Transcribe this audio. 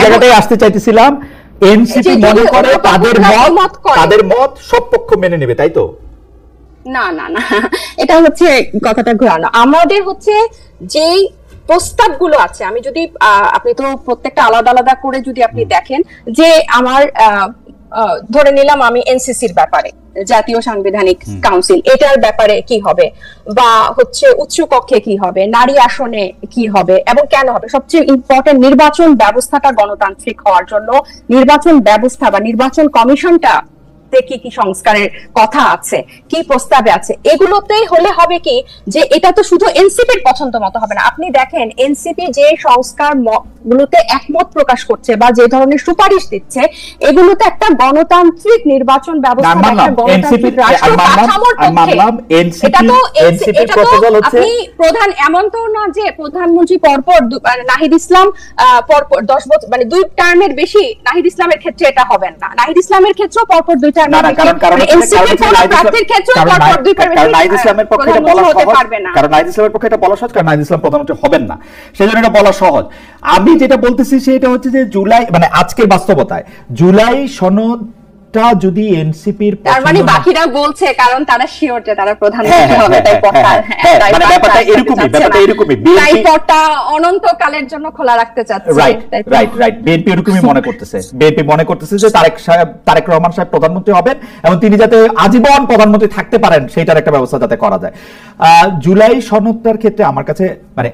জায়গাটায় আসতে চাইতেছিলাম, এনসিপি মনে করে তাদের মত সব পক্ষ মেনে নেবে, তাই তো? না না না, এটা হচ্ছে কথাটা ঘোরানো। আমাদের হচ্ছে যেই প্রস্তাবগুলো আছে, আমি যদি আপনি তো প্রত্যেকটা আলাদা আলাদা করে যদি আপনি দেখেন, যে আমার ধরে নিলাম আমি এনসিসির ব্যাপারে, জাতীয় সাংবিধানিক কাউন্সিল, এটার ব্যাপারে কি হবে, বা হচ্ছে উচ্চ কক্ষে কি হবে, নারী আসনে কি হবে এবং কেন হবে, সবচেয়ে ইম্পর্টেন্ট নির্বাচন ব্যবস্থাটা গণতান্ত্রিক হওয়ার জন্য নির্বাচন ব্যবস্থা বা নির্বাচন কমিশনটা কি কি সংস্কারের কথা আছে, কি প্রস্তাবে আছে, এগুলোতেই হলে হবে কি যে এটা তো শুধু এনসিপির পছন্দ মতো হবে না। আপনি দেখেন এনসিপি যে সংস্কার গুলোতে একমত প্রকাশ করছে বা যে ধরনের সুপারিশ দিচ্ছে, এগুলোতে একটা গণতান্ত্রিক নির্বাচন ব্যবস্থা, গণতান্ত্রিক রাষ্ট্র কাঠামোর পক্ষে। এটা তো আপনি প্রধান, এমন তো না যে প্রধানমন্ত্রী পরপর নাহিদ ইসলাম পরপর 10 বছর মানে 2 টার্মের বেশি নাহিদ ইসলামের ক্ষেত্রে এটা হবে না, নাহিদ ইসলামের ক্ষেত্রেও পরপর 2 টার্মের বেশি, কারণ প্রার্থীর ক্ষেত্রেও পরপর 2 টার্মের বেশি। নাহিদ ইসলামের পক্ষে এটা বলা সহজ, কারণ নাহিদ ইসলামের পক্ষে এটা বলা সহজ, কারণ নাহিদ ইসলাম প্রধানমন্ত্রী হবেন না, সেজন্য এটা বলা সহজ। আমি যেটা বলতেছি সেটা হচ্ছে যে জুলাই মানে আজকের বাস্তবতায় জুলাই সনদটা যদি এনসিপির, তার মানে বাকিরা বলছে কারণ তারা শিওর যে তারা প্রধানমন্ত্রী হবে, তাই পথটা মানে ব্যাপারটা এরকমই তাই পথটা অনন্তকালের জন্য খোলা রাখতে চাচ্ছে। রাইট বিএনপি এরকমই মনে করতেছে, বিএনপি মনে করতেছে যে তারেক রহমান সাহেব প্রধানমন্ত্রী হবেন এবং তিনি যাতে আজীবন প্রধানমন্ত্রী থাকতে পারেন সেইটার একটা ব্যবস্থা যাতে করা যায়। জুলাই সনদটার ক্ষেত্রে আমার কাছে মানে